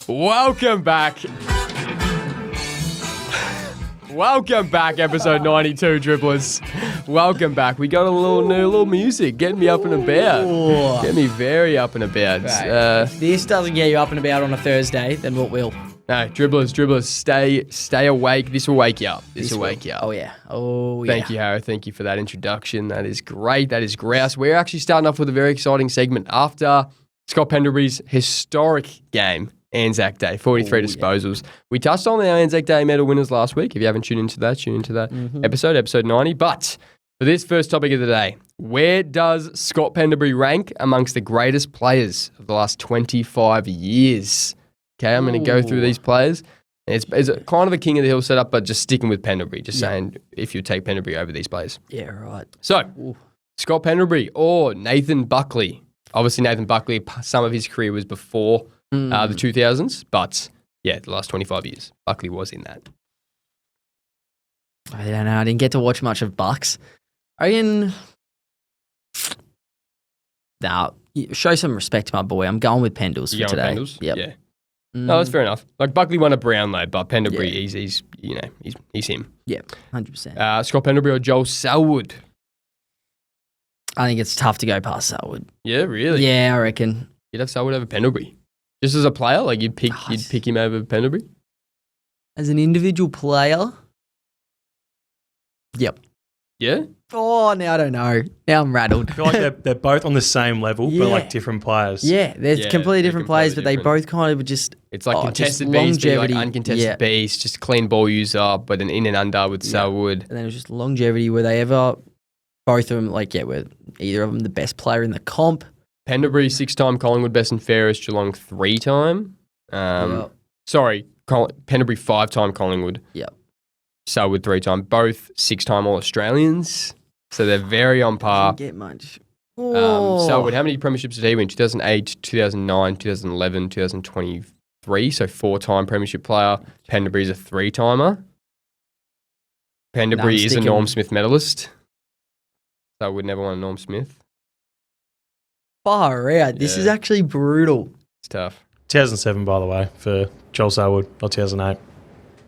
Welcome back. Welcome back, episode 92, Dribblers. Welcome back. We got a little music, getting me up and about. Ooh. Get me very up and about. Right. If this doesn't get you up and about on a Thursday, then what will? No, dribblers, stay awake. This will wake you up. This will wake you up. Oh, yeah. Thank you, Harry. Thank you for that introduction. That is great. That is grouse. We're actually starting off with a very exciting segment after Scott Pendlebury's historic game, ANZAC Day, 43 disposals. Yeah. We touched on our ANZAC Day medal winners last week. If you haven't tuned into that episode 90. But for this first topic of the day, where does Scott Pendlebury rank amongst the greatest players of the last 25 years? Okay, I'm going to go through these players. It's kind of a king of the hill setup, but just sticking with Pendlebury. Just saying if you take Pendlebury over these players. Yeah, right. So, Scott Pendlebury or Nathan Buckley. Obviously, Nathan Buckley, some of his career was before the 2000s, but yeah, the last 25 years, Buckley was in that. I don't know. I didn't get to watch much of Bucks. Now, show some respect to my boy. I'm going with Pendles for today. Pendles? Yep. Yeah. No, that's fair enough. Like Buckley won a Brownlow, but Pendlebury, he's him. Yeah, 100%. Scott Pendlebury or Joel Selwood? I think it's tough to go past Selwood. Yeah, really? Yeah, I reckon. You'd have Selwood over Pendlebury. Just as a player, like you'd pick him over Pendlebury? As an individual player? Yep. Yeah? Oh, now I don't know. Now I'm rattled. I feel like they're both on the same level, but like different players. Yeah, they're completely different players, but they both kind of just... It's like contested beast, like uncontested beast, just clean ball user, but an in and under with Selwood. And then it was just longevity. Were they ever... Both of them, were either of them the best player in the comp? Pendlebury, 6-time Collingwood best and fairest, Geelong 3-time. Sorry, Pendlebury 5-time Collingwood. Yep. Selwood 3-time. Both 6-time All-Australians. So they're very on par. Didn't get much. Selwood, how many premierships did he win? 2008, 2009, 2011, 2023. So 4-time premiership player. Pendlebury's a 3-timer. Pendlebury is a Norm Smith medalist. Selwood never won a Norm Smith. Far out. This is actually brutal. It's tough. 2007, by the way, for Joel Selwood, not 2008.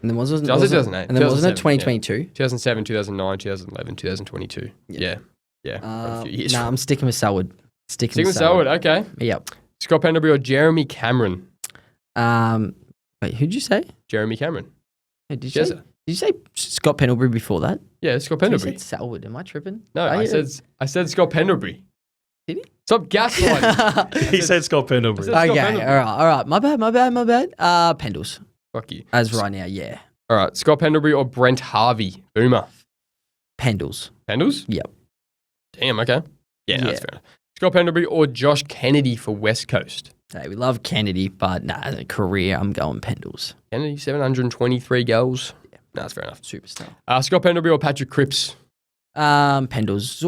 And then wasn't 2008. And then wasn't it 2022? 2007, 2009, 2011, 2022. Yeah. A few years. I'm sticking with Selwood. Sticking with Selwood, okay. Yep. Scott Pendlebury or Jeremy Cameron? Wait, who'd you say? Jeremy Cameron. Hey, did you say Scott Pendlebury before that? Yeah, Scott Pendlebury. You said Selwood. Am I tripping? No, I said Scott Pendlebury. Did he? Stop gaslighting. He said Scott Pendlebury. Okay, all right. My bad. Pendles. Fuck you. As right now, yeah. All right, Scott Pendlebury or Brent Harvey? Boomer. Pendles. Pendles? Yep. Damn, okay. Yeah, that's fair enough. Scott Pendlebury or Josh Kennedy for West Coast? Hey, we love Kennedy, but as a career, I'm going Pendles. Kennedy, 723 goals. Yeah. No, that's fair enough. Superstar. Scott Pendlebury or Patrick Cripps? Pendles.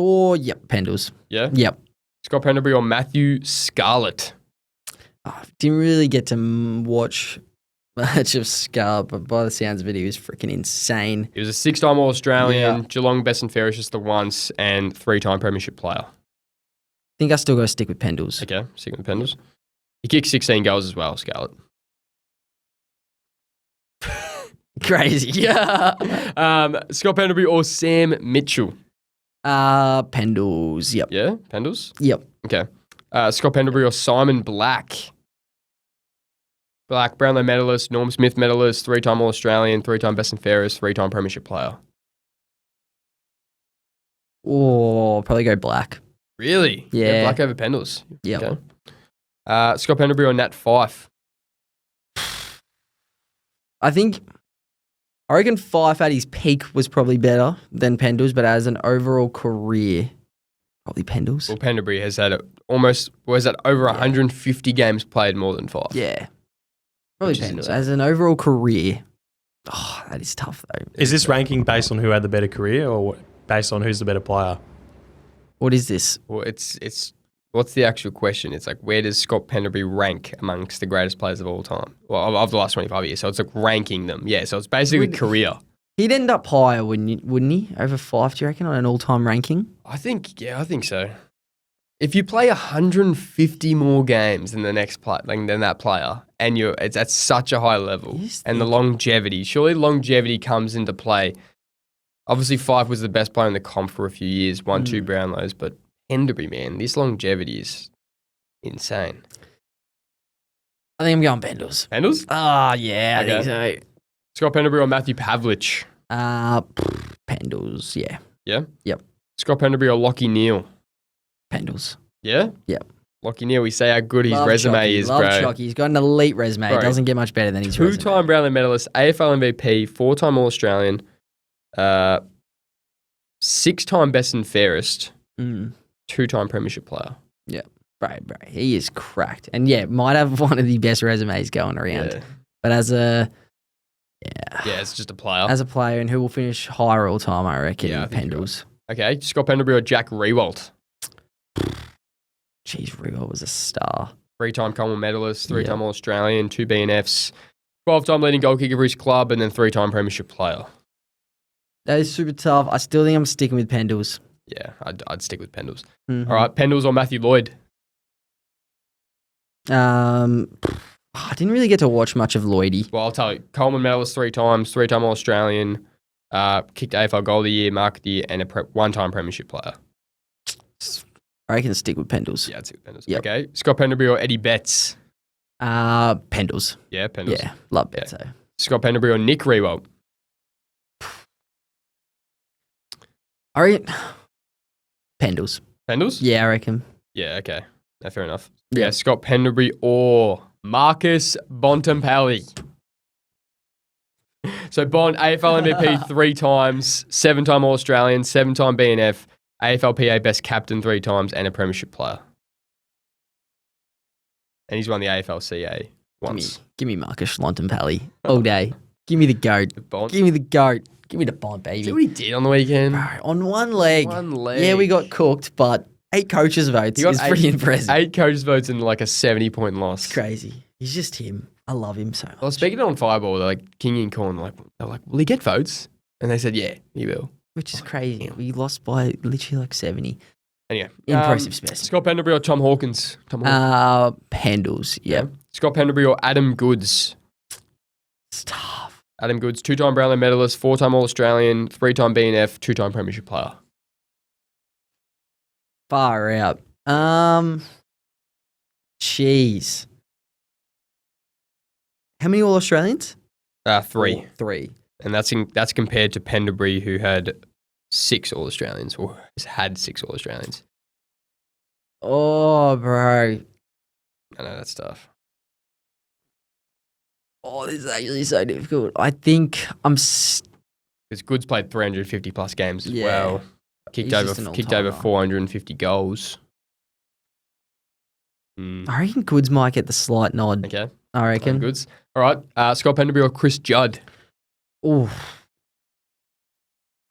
Pendles. Yeah? Yep. Scott Pendlebury or Matthew Scarlett? Didn't really get to watch much of Scarlett, but by the sounds of it, he was freaking insane. He was a 6-time All-Australian, Geelong best and fairest just the once, and 3-time premiership player. I think I still got to stick with Pendles. Okay, stick with Pendles. He kicked 16 goals as well, Scarlett. Crazy. Yeah. Scott Pendlebury or Sam Mitchell? Pendles. Yep. Yeah, Pendles? Yep. Okay. Scott Pendlebury or Simon Black? Black, Brownlow medalist, Norm Smith medalist, 3-time All-Australian, 3-time best and fairest, 3-time premiership player. Oh, probably go Black. Really? Yeah. Black over Pendles. Yeah. Okay. Scott Pendlebury or Nat Fyfe? I reckon Fyfe at his peak was probably better than Pendles, but as an overall career, probably Pendles. Well, Pendlebury has had over 150 games played more than Fyfe. Yeah. Probably Pendles. As an overall career, that is tough though. Is this ranking based on who had the better career or based on who's the better player? What is this? Well, it's what's the actual question? It's like, where does Scott Pendlebury rank amongst the greatest players of all time? Well, of the last 25 years. So it's like ranking them. Yeah, so it's basically career. He'd end up higher, wouldn't he? Over Fyfe, do you reckon, on an all-time ranking? I think so. If you play 150 more games than the next player, than that player, and it's at such a high level, and the longevity, surely longevity comes into play. Obviously, Fife was the best player in the comp for a few years, won 2 Brownlows, but Pendlebury, man, this longevity is insane. I think I'm going Pendles. Pendles? Ah, yeah, Okay. I think Scott Pendlebury or Matthew Pavlich? so. Pendles, yeah. Yeah? Yep. Scott Pendlebury or Lockie Neal? Pendles. Yeah? Yep. Lockie Neal, we say how good his Love resume Chalky, is, love bro. Chalky. He's got an elite resume. Bro, It doesn't get much better than his resume. 2-time Brownlow medalist, AFL MVP, 4-time All-Australian, 6-time best and fairest, 2-time premiership player. Bro, he is cracked. And yeah, might have one of the best resumes going around. Yeah. But as a It's just a player. as a player and who will finish higher all time, I reckon, Yeah, I think you're Pendles. Okay, Scott Pendlebury or Jack Rewalt? Jeez, Rewalt was a star. 3-time Commonwealth medalist, 3-time All-Australian, 2 BNFs, 12-time leading goal kicker for his club, and then 3-time premiership player. That is super tough. I still think I'm sticking with Pendles. Yeah, I'd stick with Pendles. Mhm. All right, Pendles or Matthew Lloyd? I didn't really get to watch much of Lloydie. Well, I'll tell you. Coleman medalist 3 times, 3-time All-Australian, kicked AFL goal of the year, mark of the year, and a 1-time premiership player. I reckon stick with Pendles. Yeah, I'd stick with Pendles. Yep. Okay, Scott Pendlebury or Eddie Betts? Pendles. Yeah, Pendles. Yeah, love Betts. Scott Pendlebury or Nick Rewalt? I reckon Pendles. Pendles? Yeah, I reckon. Yeah, okay. No, fair enough. Yeah. Yeah, Scott Pendlebury or Marcus Bontempelli. So Bond, AFL MVP 3 times, 7-time All-Australian, 7-time BNF, AFLPA best captain 3 times, and a premiership player. And he's won the AFLCA once. Give me Marcus Bontempelli all day. Give me the goat. Bond. Give me the goat. Give me the Bond, baby. See what he did on the weekend? Bro, on one leg. One leg. Yeah, we got cooked, but 8 coaches votes He got is pretty impressive. 8 coaches votes and like a 70-point loss. It's crazy. He's just him. I love him so much. I was speaking on Fireball, they're like King and Corn, they're like, will he get votes? And they said, yeah, he will. Which is crazy. We lost by literally like 70. Anyway, Impressive specimen. Scott Pendlebury or Tom Hawkins? Tom Hawkins. Pendles. Yep. Scott Pendlebury or Adam Goods? It's tough. Adam Goods, 2-time Brownlow medalist, 4-time All-Australian, 3-time BNF, 2-time premiership player. Far out. Jeez. How many All Australians? 3. 3. And that's compared to Pendlebury, who had 6 All-Australians, or has had 6 All-Australians. Oh, bro. I know, that's tough. Oh, this is actually so difficult. I think I'm. Because Goods played 350 plus games as Yeah. well. Kicked He's just an over all-timer. 450 goals. I reckon Goods might get the slight nod. Okay. I reckon. Goods. All right. Scott Pendlebury or Chris Judd? Oh,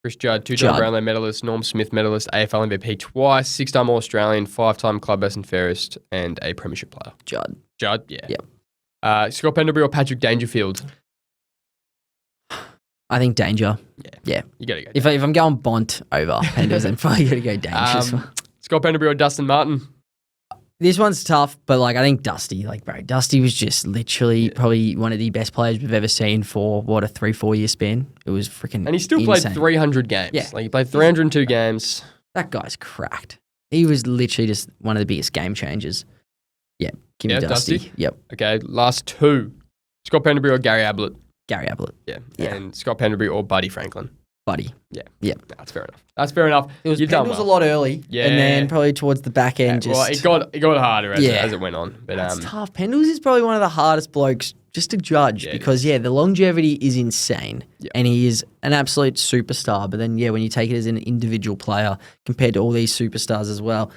Chris Judd, 2-time Judd. Brownlow medalist, Norm Smith medalist, AFL MVP twice, 6-time All-Australian, 5-time club best and fairest, and a premiership player. Judd. Judd, yeah. Yep. Scott Pendlebury or Patrick Dangerfield? I think Danger. You got to go. If I'm going Bont over Pendles, then probably got to go Danger. Scott Pendlebury or Dustin Martin? This one's tough, but like I think Dusty, Dusty was just literally probably one of the best players we've ever seen for what a 3-4 year span. It was freaking And he still insane. played 300 games. Yeah. Like he played 302 games. That guy's cracked. He was literally just one of the biggest game changers. Yeah, give me Yeah, Dusty. Dusty? Yep, Okay, last 2. Scott Pendlebury or Gary Ablett? Gary Ablett, Yeah. Yeah. And Scott Pendlebury or Buddy Franklin? buddy. Yeah. Yep. That's fair enough. That's fair enough. It was You've done Pendles well. a lot early, Yeah. and then probably towards the back end, Well, just it got harder as, Yeah. as it went on. But it's tough. Pendles is probably one of the hardest blokes just to judge Yeah, it because the longevity is insane, Yeah. and he is an absolute superstar. But then when you take it as an individual player compared to all these superstars as well,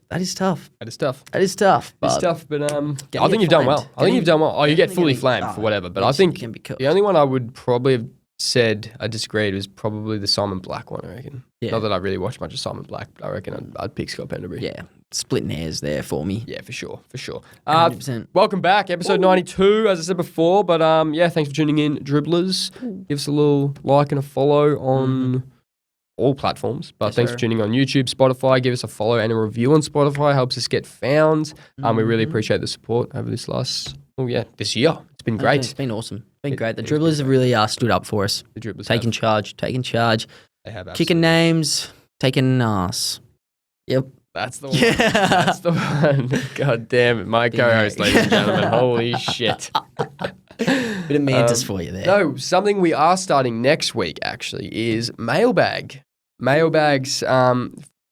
that is tough. that is tough. That is tough. It's But tough, but Gonna I think get you've done flamed. well. I think you've done well. Oh, you get Definitely fully gonna flamed get- for whatever. But I yes, think you can be cooked. the only one I would probably have said I disagreed was probably the Simon Black one, I reckon. Yeah. Not that I really watched much of Simon Black, but I reckon I'd pick Scott Pendlebury. Yeah, splitting hairs there for me. Yeah, for sure. 100%. Welcome back, episode 92, as I said before. But thanks for tuning in, dribblers. Give us a little like and a follow on all platforms. But Yes, thanks sir. for tuning on YouTube, Spotify. Give us a follow and a review on Spotify. Helps us get found. We really appreciate the support over this this year. It's been great. It's been awesome. It's been great. The dribblers have really stood up for us. The dribblers Taking charge. They have Kicking names. Taking ass. Yep. That's the one. That's the one. God damn it. My co-host, ladies and gentlemen. Holy shit. Bit of mantis for you there. No, something we are starting next week, actually, is mailbag. Mailbags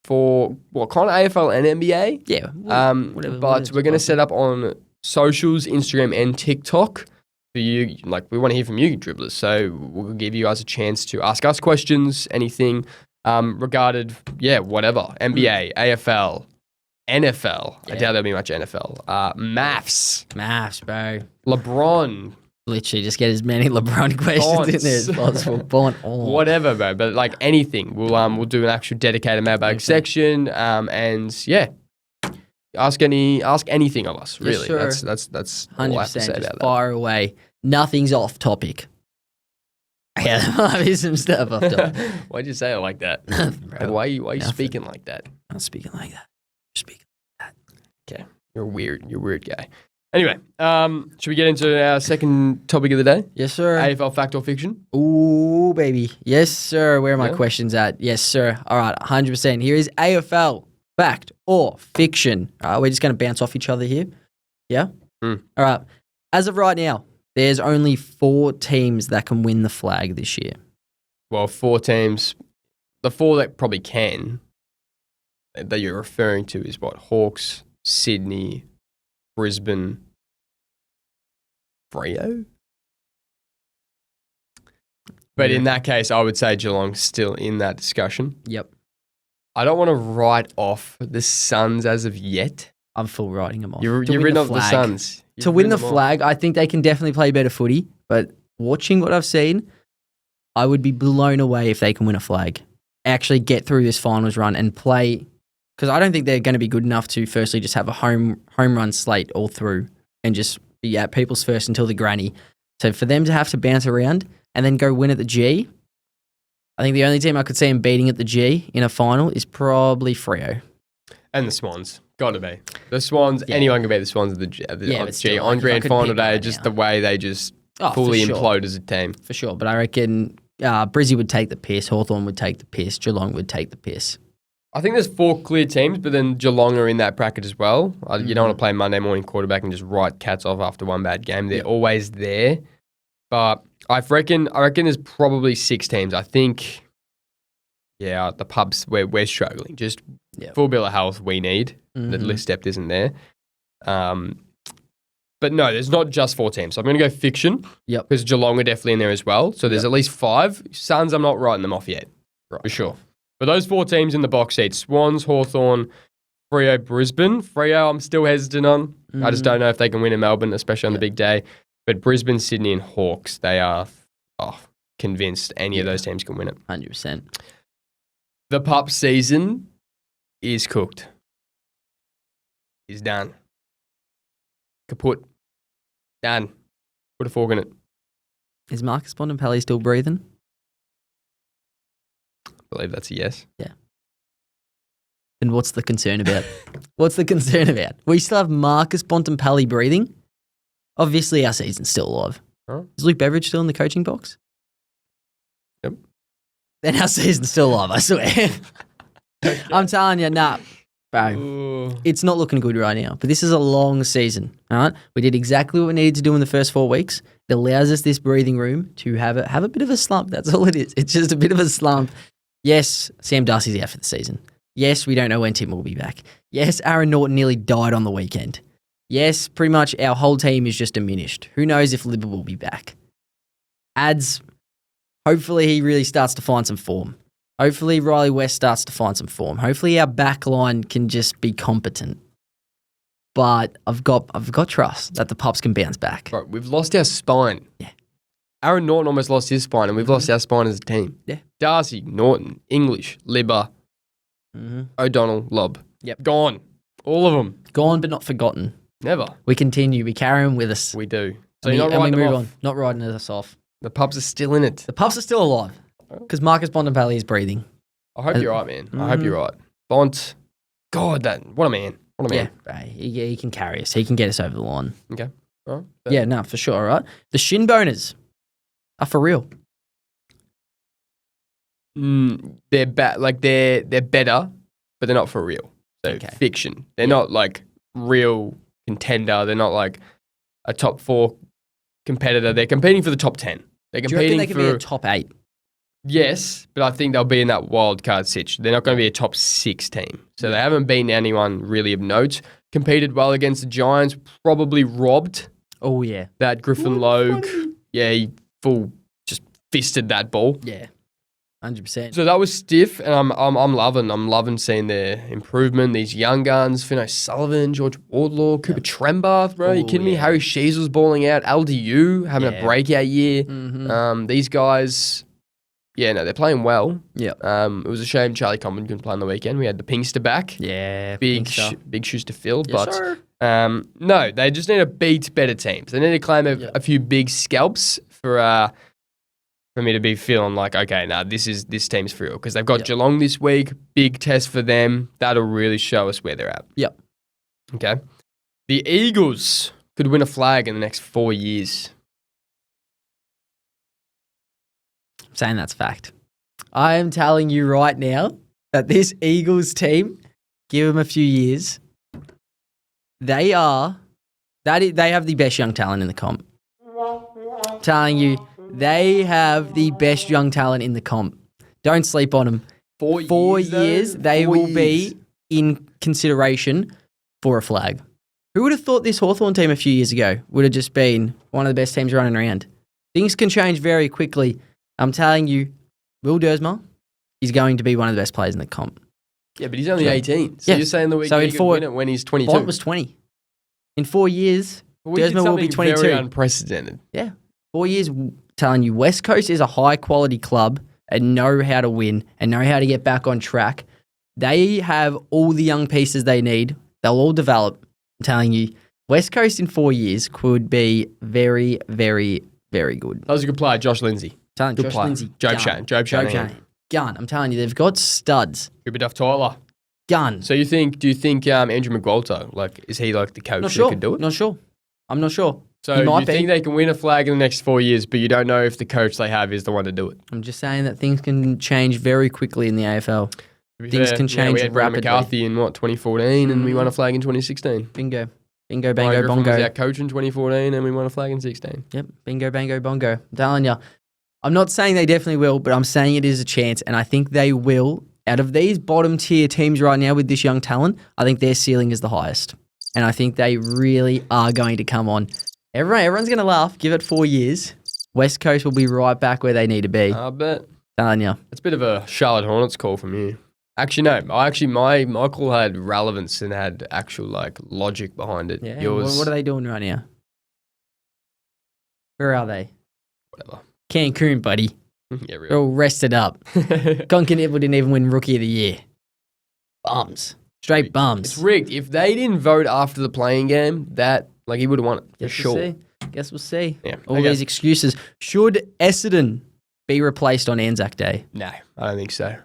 for what kind of AFL and NBA? Yeah. But we're going to set up on socials, Instagram and TikTok for you. Like, we want to hear from you, dribblers. So we'll give you guys a chance to ask us questions, anything regarded, whatever. NBA, AFL, NFL. I doubt there'll be much NFL. Maths, bro. LeBron. Literally, just get as many LeBron questions in there as possible. Whatever, bro. But like anything, we'll do an actual dedicated mailbag section. Ask anything of us. Really, sure. that's all I have to say 100%. about Just that. fire away. Nothing's off topic. Yeah, there might be some stuff off topic. Why'd you say it like that? Bro, Like, why are you speaking like that? I'm not speaking like that. Speaking. Okay, you're a weird guy. Anyway, should we get into our second topic of the day? Yes, sir. AFL fact or fiction? Ooh, baby. Yes, sir. Where are my Yeah. questions at? Yes, sir. All right, 100%. Here is AFL fact or fiction. We're just going to bounce off each other here. Yeah? Mm. All right. As of right now, there's only 4 teams that can win the flag this year. Well, 4 teams. The 4 that probably can, that you're referring to, is what? Hawks, Sydney, Brisbane, Freo? But in that case, I would say Geelong's still in that discussion. Yep. I don't want to write off the Suns as of yet. I'm full writing them off. You're To win written the off the flag. Suns. To win the flag, I think they can definitely play better footy. But watching what I've seen, I would be blown away if they can win a flag. Actually get through this finals run and play. Because I don't think they're going to be good enough to firstly just have a home run slate all through and just be at people's first until the granny. So for them to have to bounce around and then go win at the G, I think the only team I could see them beating at the G in a final is probably Freo. And the Swans. Got to be. The Swans, Yeah. anyone can beat the Swans at the G, but still, on like, if I grand could final pick day, right just now. the way they just Oh, fully for sure. implode as a team. For sure. But I reckon Brizzy would take the piss, Hawthorn would take the piss, Geelong would take the piss. I think there's 4 clear teams, but then Geelong are in that bracket as well. You don't want to play Monday morning quarterback and just write cats off after one bad game. They're always there. But I reckon there's probably 6 teams. I think, the pubs, we're struggling. Just full bill of health we need. The list depth isn't there. But no, there's not just 4 teams. So I'm going to go fiction. Yep. Because Geelong are definitely in there as well. So there's at least 5. Suns, I'm not writing them off yet. Right. For sure. But those 4 teams in the box seat, Swans, Hawthorn, Freo, Brisbane. Freo, I'm still hesitant on. I just don't know if they can win in Melbourne, especially on the big day. But Brisbane, Sydney and Hawks, they are convinced any of those teams can win it. 100%. The pup season is cooked. Is done. Kaput. Done. Put a fork in it. Is Marcus Bontempelli still breathing? I believe that's a yes. Yeah. Then what's the concern about? What's the concern about? We still have Marcus Bontempelli breathing. Obviously, our season's still alive. Huh? Is Luke Beveridge still in the coaching box? Yep. Then our season's still alive, I swear. I'm telling you, nah, bro. Ooh. It's not looking good right now, but this is a long season, all right? We did exactly what we needed to do in the first 4 weeks. It allows us this breathing room to have a bit of a slump. That's all it is. It's just a bit of a slump. Yes, Sam Darcy's out for the season. Yes, we don't know when Tim will be back. Yes, Aaron Norton nearly died on the weekend. Yes, pretty much our whole team is just diminished. Who knows if Libba will be back? Ads, hopefully he really starts to find some form. Hopefully Riley West starts to find some form. Hopefully our back line can just be competent. But I've got trust that the pups can bounce back. Bro, we've lost our spine. Yeah. Aaron Norton almost lost his spine, and we've lost our spine as a team. Yeah. Darcy, Norton, English, Libba, O'Donnell, Lobb. Yep. Gone. All of them. Gone but not forgotten. Never. We continue. We carry them with us. We do. So And you're we- not and we writing them move off. on. Not riding us off. The pubs are still in it. The pups are still alive because Marcus Bontempelli is breathing. I hope you're right, man. I hope you're right. Bont, God, what a man. What a man. Yeah, he can carry us. He can get us over the line. Okay. All right. Yeah, no, for sure. All right. The SHINBONERS are for real. They're they're better, but they're not for real. So Okay. fiction. They're not like real contender. They're not like a top 4 competitor. They're competing for the top 10. They're Do you reckon competing they could for be a top 8? yes, but I think they'll be in that wild card sitch. They're not going to be a top 6 team. So they haven't beaten anyone really of note. Competed well against the Giants. Probably robbed Oh, yeah. that Griffin Logue. Yeah, he just fisted that ball. Yeah. 100%. So that was stiff, and I'm loving seeing their improvement. These young guns, Fino Sullivan, George Wardlaw, Cooper Trembath, bro. You kidding me? yeah. Harry Shees was balling out. LDU having a breakout year. These guys, yeah, no, they're playing well. Yeah. It was a shame Charlie Comben couldn't play on the weekend. We had the Pinkster back. Yeah. Big shoes to fill, Yes, but sir. no, they just need to beat better teams. They need to claim a few big scalps for me to be feeling like, okay, this team's for real. Because they've got Geelong this week, big test for them. That'll really show us where they're at. Yep. Okay. The Eagles could win a flag in the next 4 years. I'm saying that's fact. I am telling you right now that this Eagles team, give them a few years, they have the best young talent in the comp. I'm telling you, they have the best young talent in the comp. Don't sleep on them. 4 years, they will be in consideration for a flag. Who would have thought this Hawthorn team a few years ago would have just been one of the best teams running around? Things can change very quickly. I'm telling you, Will Dersma is going to be one of the best players in the comp. Yeah, but he's only 18. So you're saying he can win it when he's 22. Bont was 20. In 4 years, Dersma will be 22. Very unprecedented. Yeah. 4 years, telling you, West Coast is a high-quality club and know how to win and know how to get back on track. They have all the young pieces they need. They'll all develop. I'm telling you, West Coast in 4 years could be very, very, very good. That was a good player, Josh Lindsay. Telling Josh Lindsay, Jobe Shanahan. Gun. I'm telling you, they've got studs. Cooper Duff-Tyler. Gun. So do you think Andrew McGualter, is he like the coach who could do it? Not sure. I'm not sure. So you think they can win a flag in the next 4 years, but you don't know if the coach they have is the one to do it? I'm just saying that things can change very quickly in the AFL. Things can change we had Brad rapidly. McCarthy in 2014, and we won a flag in 2016. Bingo, Ryan bango, Griffin bongo. was our coach in 2014, and we won a flag in 16. Yep, bingo, bango, bongo. I'm telling you. I'm not saying they definitely will, but I'm saying it is a chance, and I think they will. Out of these bottom tier teams right now with this young talent, I think their ceiling is the highest. And I think they really are going to come on. Everyone's going to laugh. Give it 4 years. West Coast will be right back where they need to be. I bet. Telling you. It's a bit of a Charlotte Hornets call from you. Actually, no. My call had relevance and had actual logic behind it. Yeah. Yours, What are they doing right now? Where are they? whatever. Cancun, buddy. Yeah, They're really. all rested up. Gonkanibble didn't even win Rookie of the Year. Bums. Straight bums. It's rigged. If they didn't vote after the playing game, he would have won it for sure. Guess we'll see. Yeah. All these excuses. Should Essendon be replaced on Anzac Day? No, I don't think so.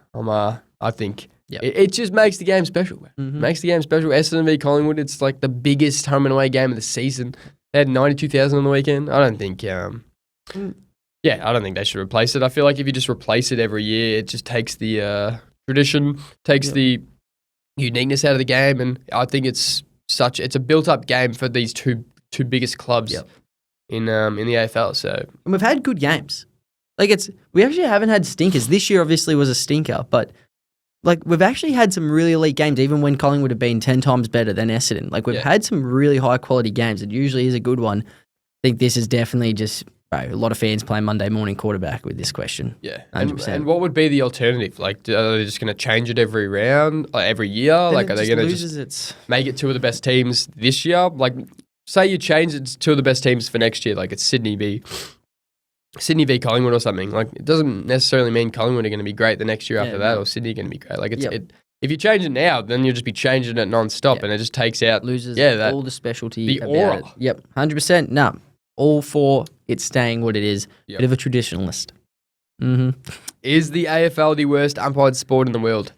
I think Yep. it just makes the game special. Mhm. Makes the game special. Essendon v Collingwood, it's like the biggest home and away game of the season. They had 92,000 on the weekend. I don't think I don't think they should replace it. I feel like if you just replace it every year, it just takes the tradition, takes the uniqueness out of the game, and I think it's a built-up game for these two biggest clubs in the AFL. So And we've had good games. We actually haven't had stinkers. This year obviously was a stinker, but we've actually had some really elite games, even when Collingwood have been 10 times better than Essendon. We've had some really high quality games. It usually is a good one. I think this is definitely just a lot of fans playing Monday morning quarterback with this question. yeah, 100%. and what would be the alternative? Are they just going to change it every round, every year? Then Are it they just going to loses just its... make it two of the best teams this year? Say you change it to two of the best teams for next year, it's Sydney v Collingwood or something. It doesn't necessarily mean Collingwood are going to be great the next year after that, or Sydney are going to be great. If you change it now, then you'll just be changing it non-stop, and it just takes out loses all the specialty. the about aura. It. Yep, 100%. No, all for it staying what it is. Yep. Bit of a traditionalist. Mm-hmm. Is the AFL the worst umpired sport in the world?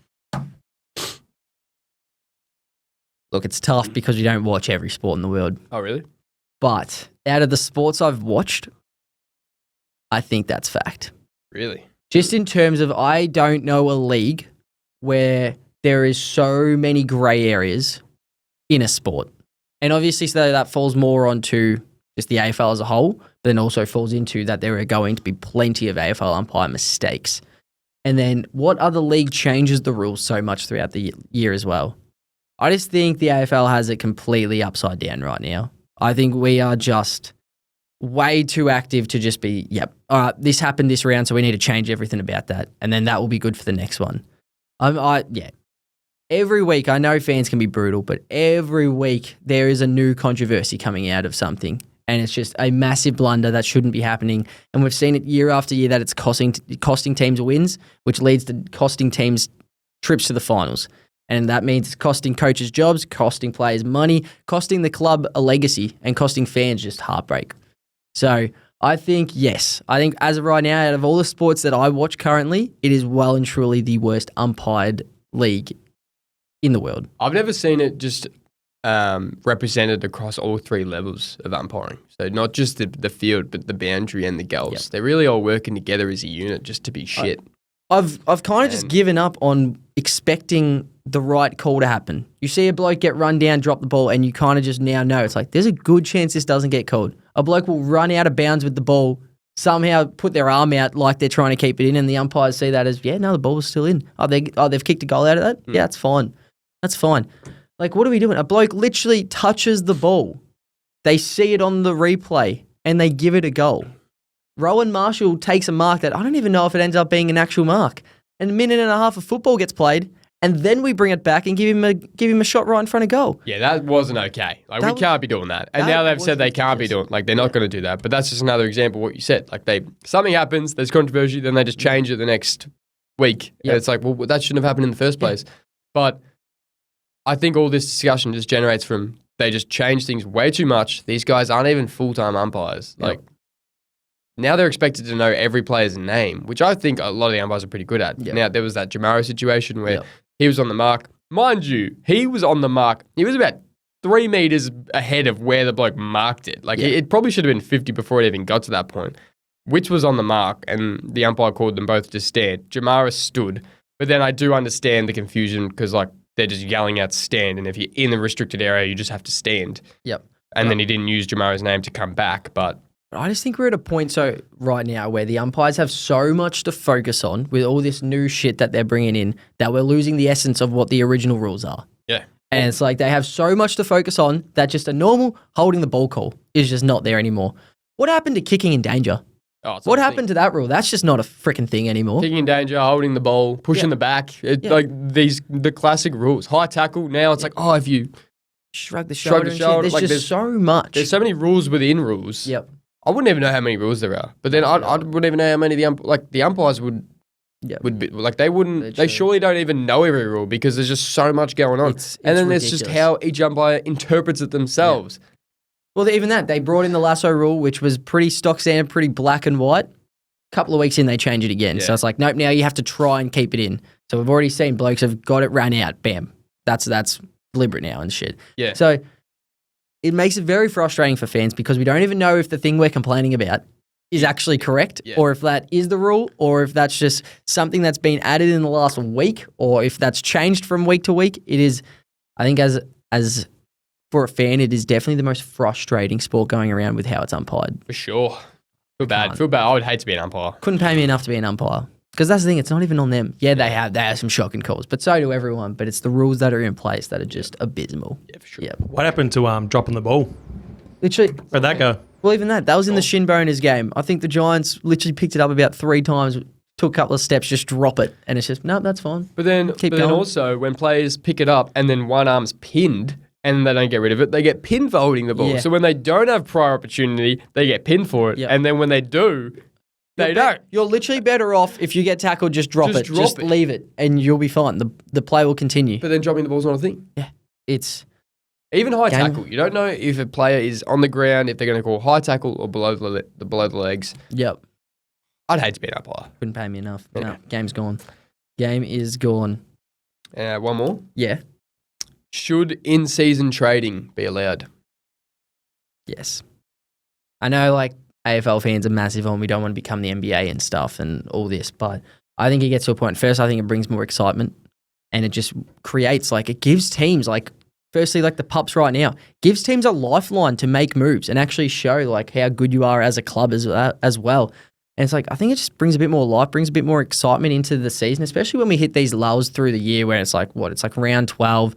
Look, it's tough because you don't watch every sport in the world. Oh, really? But out of the sports I've watched, I think that's fact. Really? Just in terms of, I don't know a league where there is so many grey areas in a sport. And obviously, so that falls more onto just the AFL as a whole, but then also falls into that there are going to be plenty of AFL umpire mistakes. And then what other league changes the rules so much throughout the year as well? I just think the AFL has it completely upside down right now. I think we are just way too active to just be, yep, all right, this happened this round, so we need to change everything about that. And then that will be good for the next one. Yeah. Every week, I know fans can be brutal, but every week there is a new controversy coming out of something. And it's just a massive blunder that shouldn't be happening. And we've seen it year after year that it's costing teams wins, which leads to costing teams trips to the finals. And that means it's costing coaches jobs, costing players money, costing the club a legacy, and costing fans just heartbreak. So I think, yes, I think as of right now, out of all the sports that I watch currently, it is well and truly the worst umpired league in the world. I've never seen it just represented across all three levels of umpiring. So not just the field, but the boundary and the goals. Yep. They're really all working together as a unit just to be shit. I've kind of just given up on expecting the right call to happen. You see a bloke get run down, drop the ball, and you kind of just now know it's like there's a good chance this doesn't get called. A bloke will run out of bounds with the ball, somehow put their arm out like they're trying to keep it in, and the umpires see that as, yeah, no, the ball was still in. They've kicked a goal out of that? Yeah, it's fine. That's fine. Like, what are we doing? A bloke literally touches the ball. They see it on the replay, and they give it a goal. Rowan Marshall takes a mark that I don't even know if it ends up being an actual mark. And a minute and a half of football gets played, and then we bring it back and give him a shot right in front of goal. Yeah, that wasn't okay. Like, we can't be doing that. And now they've said they can't be doing, like, they're not going to do that. But that's just another example of what you said. Like, something happens, there's controversy, then they just change it the next week. Yep. And it's like, well, that shouldn't have happened in the first place. But I think all this discussion just generates from they just change things way too much. These guys aren't even full-time umpires. Yep. Like, now they're expected to know every player's name, which I think a lot of the umpires are pretty good at. Yep. Now, there was that Jamaro situation where he was on the mark. Mind you, he was on the mark. He was about 3 meters ahead of where the bloke marked it. Like, it probably should have been 50 before it even got to that point. Which was on the mark, and the umpire called them both to stand. Jamara stood. But then I do understand the confusion because, like, they're just yelling out stand, and if you're in the restricted area, you just have to stand. Yep. And then he didn't use Jamara's name to come back, but I just think we're at a point right now where the umpires have so much to focus on with all this new shit that they're bringing in that we're losing the essence of what the original rules are. yeah. And it's like they have so much to focus on that just a normal holding the ball call is just not there anymore. What happened to kicking in danger? Oh, What happened to that rule? That's just not a freaking thing anymore. Kicking in danger, holding the ball, pushing the back. Like the classic rules. High tackle, now it's like, if you Shrug the shoulder. the shoulder, There's like, just so much. there's so many rules within rules. Yep. I wouldn't even know how many rules there are. But then I wouldn't even know how many the umpires would be, like, they wouldn't, they surely don't even know every rule because there's just so much going on. It's and then there's just ridiculous. how each umpire interprets it themselves. Well, even that, they brought in the lasso rule, which was pretty stock standard, pretty black and white. A couple of weeks in, they change it again. Yeah. So it's like, nope, now you have to try and keep it in. So we've already seen blokes have got it ran out. Bam. That's deliberate now and shit. Yeah. So it makes it very frustrating for fans because we don't even know if the thing we're complaining about is actually correct or if that is the rule or if that's just something that's been added in the last week or if that's changed from week to week. It is, I think as for a fan, it is definitely the most frustrating sport going around with how it's umpired. For sure. Feel bad. I would hate to be an umpire. Couldn't pay me enough to be an umpire. Because that's the thing, it's not even on them. Yeah, they have some shocking calls, but so do everyone. But it's the rules that are in place that are just abysmal. Yeah, for sure. Yep. What happened to dropping the ball? Literally. Where'd that go? Well, even that was in the Shinboners game. I think the Giants literally picked it up about 3 times, took a couple of steps, just drop it. And it's just, no, that's fine. But then also, when players pick it up and then one arm's pinned and they don't get rid of it, they get pinned for holding the ball. Yeah. So when they don't have prior opportunity, they get pinned for it. Yep. And then when they do, they don't. You're literally better off if you get tackled, just drop it. Just it. leave it and you'll be fine. The play will continue. But then dropping the ball's not a thing. Yeah. It's... Even high tackle. You don't know if a player is on the ground, if they're going to call high tackle or below the legs. Yep. I'd hate to be an umpire. Wouldn't pay me enough. Yeah. No, game's gone. Game is gone. One more. Yeah. Should in-season trading be allowed? Yes. I know like AFL fans are massive on we don't want to become the NBA and stuff and all this, but I think it gets to a point. First, I think it brings more excitement and it just creates like it gives teams like firstly like the pups right now gives teams a lifeline to make moves and actually show like how good you are as a club as well. And it's like I think it just brings a bit more life, brings a bit more excitement into the season, especially when we hit these lulls through the year where it's like it's like round 12.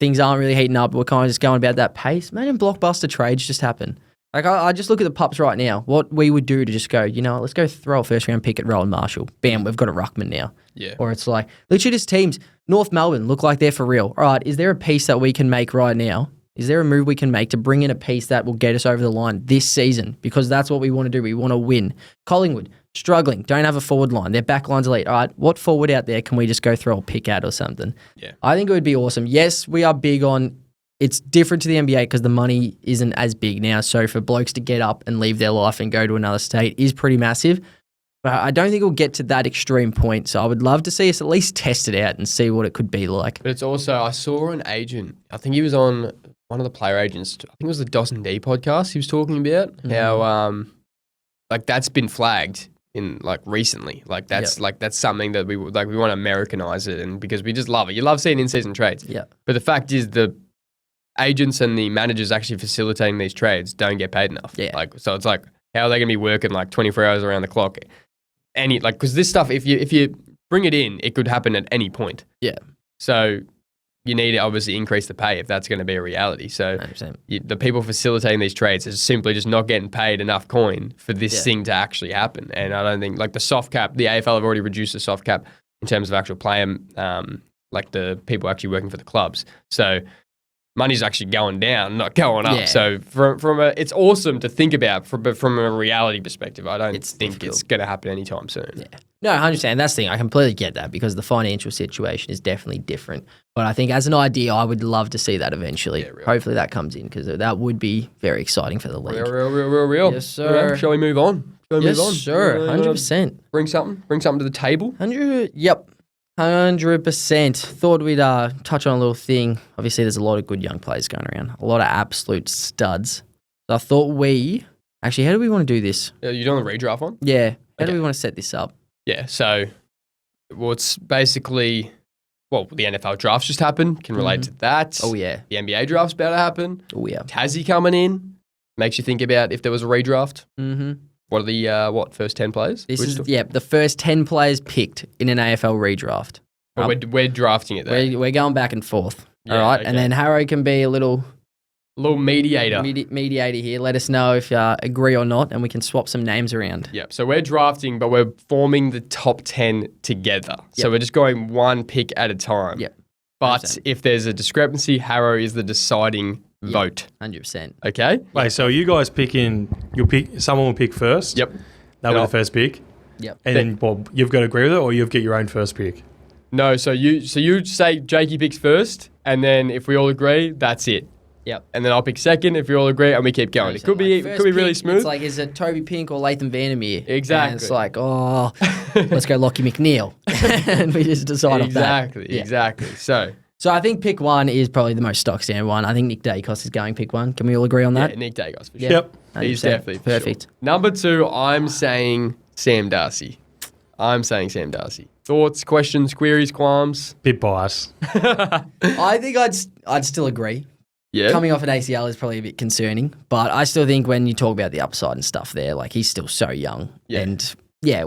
Things aren't really heating up. We're kind of just going about that pace. Imagine blockbuster trades just happen. Like, I just look at the pups right now, what we would do to just go, you know, let's go throw a first round pick at Rowan Marshall. Bam, we've got a ruckman now. Yeah. Or it's like, literally just teams, North Melbourne look like they're for real. All right, is there a piece that we can make right now? Is there a move we can make to bring in a piece that will get us over the line this season? Because that's what we want to do. We want to win. Collingwood, struggling, don't have a forward line. Their back line's elite. All right, what forward out there can we just go throw a pick at or something? Yeah. I think it would be awesome. Yes, we are big on it's different to the NBA because the money isn't as big now. So for blokes to get up and leave their life and go to another state is pretty massive. But I don't think it'll get to that extreme point. So I would love to see us at least test it out and see what it could be like. But it's also, I saw an agent, I think he was on one of the player agents, I think it was the Dawson D podcast he was talking about how like that's been flagged in like recently. Like that's that's something that we want to Americanize it and because we just love it. You love seeing in-season trades. Yeah. But the fact is the agents and the managers actually facilitating these trades don't get paid enough. Yeah. Like so it's like how are they going to be working like 24 hours around the clock? Because this stuff if you bring it in, it could happen at any point. Yeah. So you need to obviously increase the pay if that's going to be a reality. So 100%. the people facilitating these trades is simply just not getting paid enough coin for this thing to actually happen. And I don't think like the soft cap, the AFL have already reduced the soft cap in terms of actual player, like the people actually working for the clubs. So money's actually going down, not going up. Yeah. So it's awesome to think about, but from a reality perspective, I don't think difficult. it's going to happen anytime soon. Yeah. No, I understand. That's the thing. I completely get that because the financial situation is definitely different. But I think as an idea, I would love to see that eventually. Yeah, really. Hopefully that comes in because that would be very exciting for the league. Real. Yes, sir. Yeah, shall we move on? Yes, sir. 100%. Bring something to the table. 100%. Thought we'd touch on a little thing. Obviously, there's a lot of good young players going around. A lot of absolute studs. So I thought actually, how do we want to do this? You doing the redraft one? Yeah. How do Okay. we want to set this up? Yeah, so it's basically, the NFL drafts just happened, can relate to that. Oh, yeah. The NBA draft's about to happen. Oh, yeah. Tassie coming in, makes you think about if there was a redraft. Mm-hmm. What are the, first 10 players? The first 10 players picked in an AFL redraft. We're drafting it there. We're going back and forth. Yeah, all right. okay. And then Harrow can be a little mediator. mediator here. Let us know if you agree or not, and we can swap some names around. Yep. So we're drafting, but we're forming the top 10 together. So we're just going one pick at a time. Yep. But 100%. if there's a discrepancy, Harrow is the deciding vote. 100%. Okay? Wait, so you guys someone will pick first? Yep. That'll be the first pick? Yep. And then, you've got to agree with it or you've got your own first pick? No, so you say Jakey picks first, and then if we all agree, that's it. Yep. And then I'll pick second if we all agree, and we keep going. It could be really smooth. It's like, is it Toby Pink or Latham Vandermeer? Exactly. And it's like, let's go Lockie McNeil. And we just decide on that. Exactly. So I think pick one is probably the most stock standard one. I think Nick DAICOS is going pick one. Can we all agree on that? Yeah, Nick DAICOS for Yeah. sure. Yep. He's 100%. definitely for perfect. Sure. Number 2, I'm saying Sam Darcy. Thoughts, questions, queries, qualms? Bit biased. I think I'd still agree. Yeah. Coming off an ACL is probably a bit concerning, but I still think when you talk about the upside and stuff there, like he's still so young. Yeah. And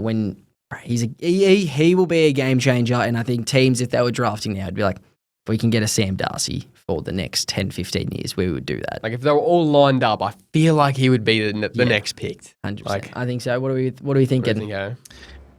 when he will be a game changer, and I think teams, if they were drafting now, would be like, if we can get a Sam Darcy for the next 10, 15 years, we would do that. Like if they were all lined up, I feel like he would be the next picked. 100%. Like, I think so. What are we what do you thinking? think, Harry?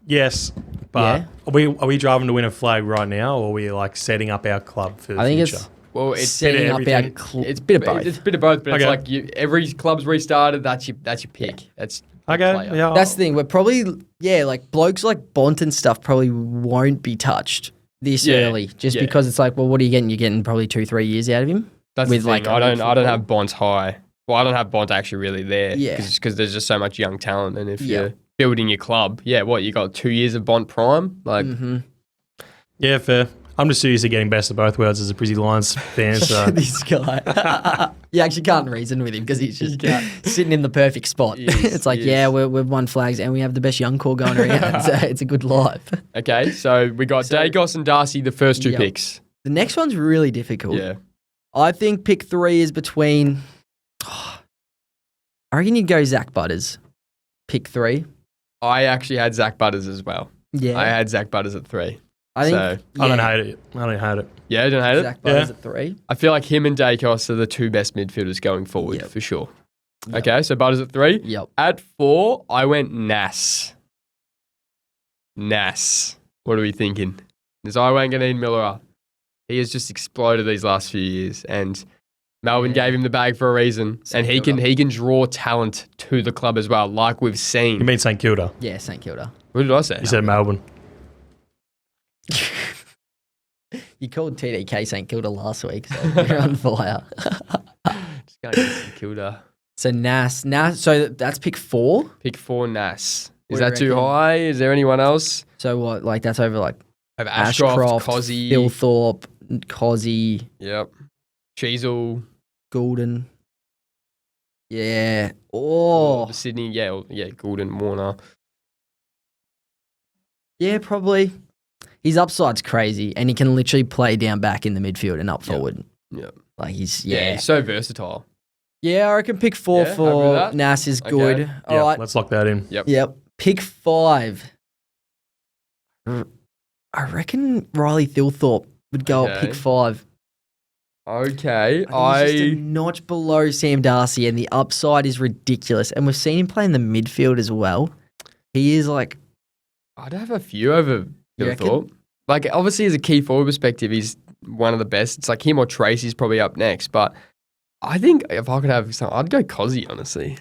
Yes, but are we driving to win a flag right now, or are we like setting up our club for the I think future? it's Well, it's setting up our everything. it's a bit of both. It's a bit of both, but Okay. it's like every club's restarted. That's your pick. That's your Okay, player. yeah. That's the thing. We're probably, like blokes like Bont and stuff probably won't be touched this early just because it's like, well, what are you getting? You're getting probably 2-3 years out of him. That's with the thing. like I don't football. have Bont high. Well, I don't have Bont actually really there. Yeah. Because there's just so much young talent, and if Yeah. building your club. Yeah, what, you got 2 years of Bont Prime? Like, Yeah, fair. I'm just used to getting best of both worlds as a Brizzy Lions fan. So This guy. You actually can't reason with him because he's just sitting in the perfect spot. It's like, we've won flags and we have the best young core going around. So it's a good life. okay, so we got DAICOS and Darcy, the first two picks. The next one's really difficult. Yeah. I think pick 3 is between. I reckon you'd go Zach Butters. Pick 3. I actually had Zach Butters as well. Yeah. I had Zach Butters at 3. I think. I don't hate it. I don't hate it. Yeah, I don't hate Zach it. Butters at 3. I feel like him and DAICOS are the two best midfielders going forward, for sure. Okay, so Butters at 3. Yep. At 4, I went Nas. What are we thinking? Is Iwanganeen Miller up? He has just exploded these last few years, and Melbourne gave him the bag for a reason, and he can draw talent to the club as well, like we've seen. You mean St Kilda? Yeah, St Kilda. What did I say? You said Melbourne. You called TDK St Kilda last week, so you're on fire. Just going to St Kilda. So Nas, so that's pick 4? Pick 4, Nas. What Is do you that too reckon? high? Is there anyone else? So what, like that's over like I have Ashcroft, Cozzy. Philthorpe, Cozzy, Yep. Cheezel. Goulden. Yeah. Oh. Sydney. Yeah, Goulden, Warner. Yeah, probably. His upside's crazy, and he can literally play down back in the midfield and up forward. Yeah. Like he's He's so versatile. Yeah, I reckon pick 4 Yeah, for Nas is good. Okay. All right. Let's lock that in. Yep. Pick 5. I reckon Riley Thilthorpe would go at pick 5. Okay. He's just a notch below Sam Darcy, and the upside is ridiculous. And we've seen him play in the midfield as well. He is like... I'd have a few over You Thilthorpe. Like, obviously, as a key forward perspective, he's one of the best. It's like him or Tracy's probably up next. But I think if I could have some, I'd go Cozzy, honestly.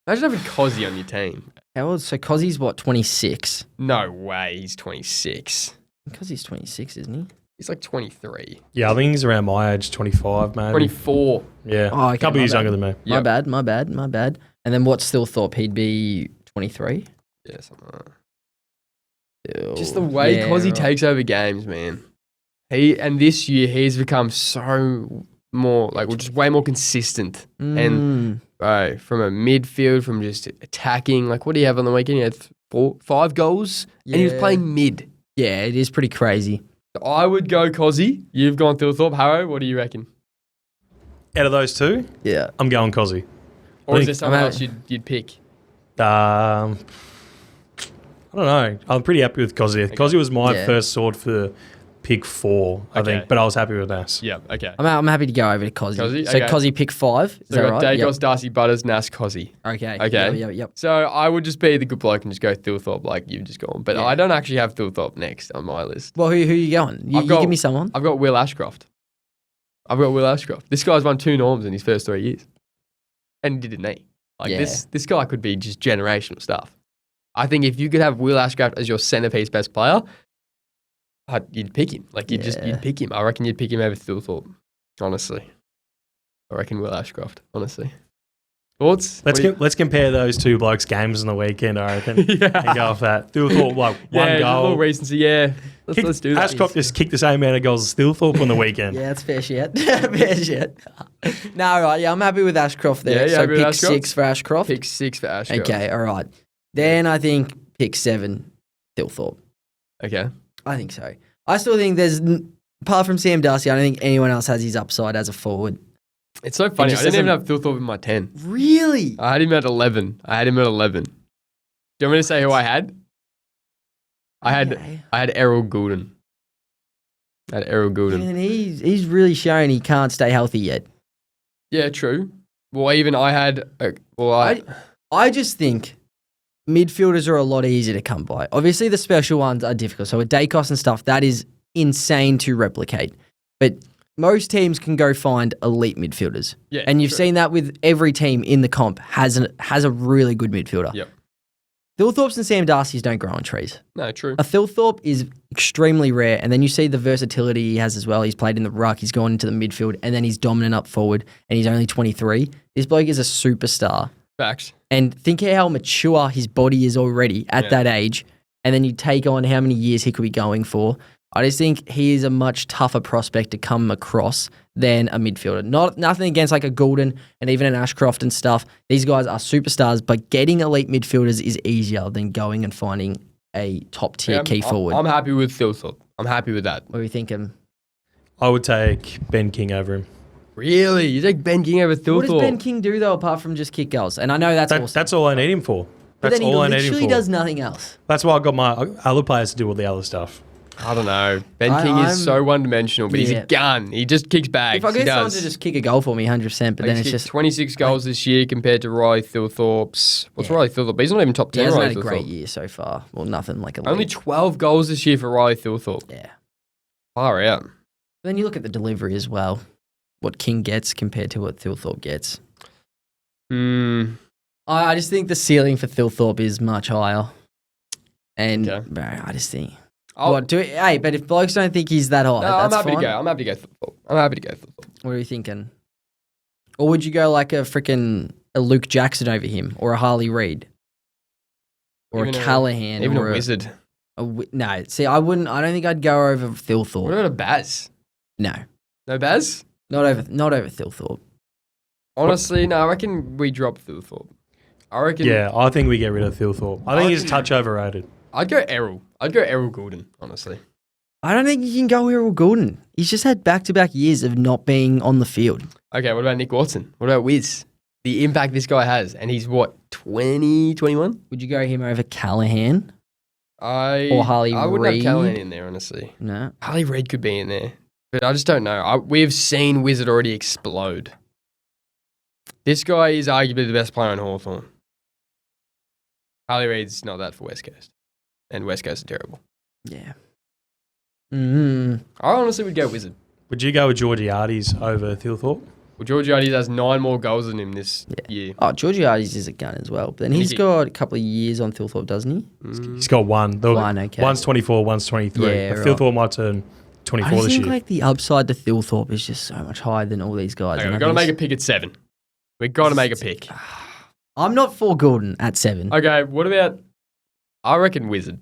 Imagine having Cozzy on your team. How old? So Cozzy's what, 26? No way, he's 26. Cozzy's 26, isn't he? He's like 23. Yeah, I think he's around my age, 25, maybe. 24. Yeah. Oh, okay, a couple my years bad. younger than me. My bad. And then what's Thilthorpe? He'd be 23? Yeah, something like that. Just the way Cozzy takes over games, man. And this year he's become so more just way more consistent. And from a midfield, from just attacking, like what do you have on the weekend? He had 5 goals, and he was playing mid. Yeah, it is pretty crazy. So I would go Cozzy. You've gone Thilthorpe. Harrow, what do you reckon? Out of those two, Yeah. I'm going Cozzy. Or is there someone else you'd pick? I don't know. I'm pretty happy with Cozzy. Okay. Cozzy was my first sword for pick 4, I think, but I was happy with Nas. Yeah, okay. I'm happy to go over to Cozzy. So Cozzy pick 5. Is that right? DAICOS, Darcy, Butters, Nas, Cozzy. Okay. Yep. So I would just be the good bloke and just go Thilthorpe like you've just gone. But I don't actually have Thilthorpe next on my list. Well, who are you going? You give me someone. I've got Will Ashcroft. This guy's won 2 norms in his first 3 years. And he did it. Like this guy could be just generational stuff. I think if you could have Will Ashcroft as your centerpiece best player, you'd pick him. Like you'd pick him. I reckon you'd pick him over Thilthorpe. Honestly, I reckon Will Ashcroft. Honestly, thoughts? Let's compare those two blokes' games on the weekend. I reckon. And go off that. Thilthorpe one goal. A little recency. Yeah, let's do that. Ashcroft just kicked the same amount of goals as Thilthorpe on the weekend. Yeah, that's fair shit. No, right. Yeah, I'm happy with Ashcroft there. So pick 6 for Ashcroft. Pick 6 for Ashcroft. Okay, all right. Then I think pick 7, Thilthorpe. Okay. I think so. I still think apart from Sam Darcy, I don't think anyone else has his upside as a forward. It's so funny. I didn't even have Thilthorpe in my 10. Really? I had him at 11. Do you want me to say who I had? I had Errol Goulden. And he's really shown he can't stay healthy yet. Yeah, true. Well, even I had... I just think midfielders are a lot easier to come by. Obviously, the special ones are difficult. So with DAICOS and stuff, that is insane to replicate. But most teams can go find elite midfielders. Yeah, and you've seen that with every team in the comp has a really good midfielder. Yep. Thilthorpes and Sam Darcys don't grow on trees. No, true. A Thilthorpe is extremely rare, and then you see the versatility he has as well. He's played in the ruck, he's gone into the midfield, and then he's dominant up forward, and he's only 23. This bloke is a superstar. Facts. And think how mature his body is already at that age. And then you take on how many years he could be going for. I just think he is a much tougher prospect to come across than a midfielder. Nothing against like a Goulden and even an Ashcroft and stuff. These guys are superstars, but getting elite midfielders is easier than going and finding a top tier key forward. I'm happy with Thilthorpe. I'm happy with that. What are you thinking? I would take Ben King over him. Really? You take Ben King over Thilthorpe? What does Ben King do though apart from just kick goals? And I know that's awesome. That's all I need him for. But That's then he all I need him literally for. does nothing else. That's why I got my other players to do all the other stuff. I don't know. Ben King is so one-dimensional, but he's a gun. He just kicks bags. If I get someone to just kick a goal for me, 100%, but then it's just 26 goals this year compared to Riley Thilthorpe's. What's Riley Thilthorpe? He's not even top 10. He hasn't Riley had a great Thilthorpe. year so far. Well, nothing like a Only 12 goals this year for Riley Thilthorpe. Yeah. Far out. Then you look at the delivery as well. What King gets compared to what Thilthorpe gets. I just think the ceiling for Thilthorpe is much higher. And bro, I just think. But if blokes don't think he's that high, that's I'm happy fine. to go. I'm happy to go Thilthorpe. I'm happy to go Thilthorpe. What are you thinking? Or would you go like a Luke Jackson over him, or a Harley Reid, or Even a Callahan, even or a Wizard? No, see, I wouldn't. I don't think I'd go over Thilthorpe. What about a Baz? No, No Baz? not over Thilthorpe. Honestly, no. I reckon we drop Thilthorpe. I reckon. Yeah, I think we get rid of Thilthorpe. I think he's a touch overrated. I'd go Errol. I'd go Errol Goulden, honestly. I don't think you can go Errol Goulden. He's just had back-to-back years of not being on the field. Okay, what about Nick Watson? What about Wiz? The impact this guy has. And he's what, 20, 21? Would you go him over Callahan? Or Harley I wouldn't Reid? have Callahan in there, honestly. No. Harley Reid could be in there. But I just don't know. We've seen Wizard already explode. This guy is arguably the best player on Hawthorn. Harley Reid's not that for West Coast. And West Coast are terrible. Yeah. I honestly would go Wizard. Would you go with Georgiades over Thilthorpe? Well, Georgiades has 9 more goals than him this year. Oh, Georgiades is a gun as well. But then he's got a couple of years on Thilthorpe, doesn't he? He's got one. Okay. One's 24, one's 23. Yeah, But Thilthorpe might turn 24 I this think year. like the upside to Thilthorpe is just so much higher than all these guys. Okay, we've got to make a pick at 7. We've got to make a pick. I'm not for Goulden at 7. Okay, what about... I reckon Wizard.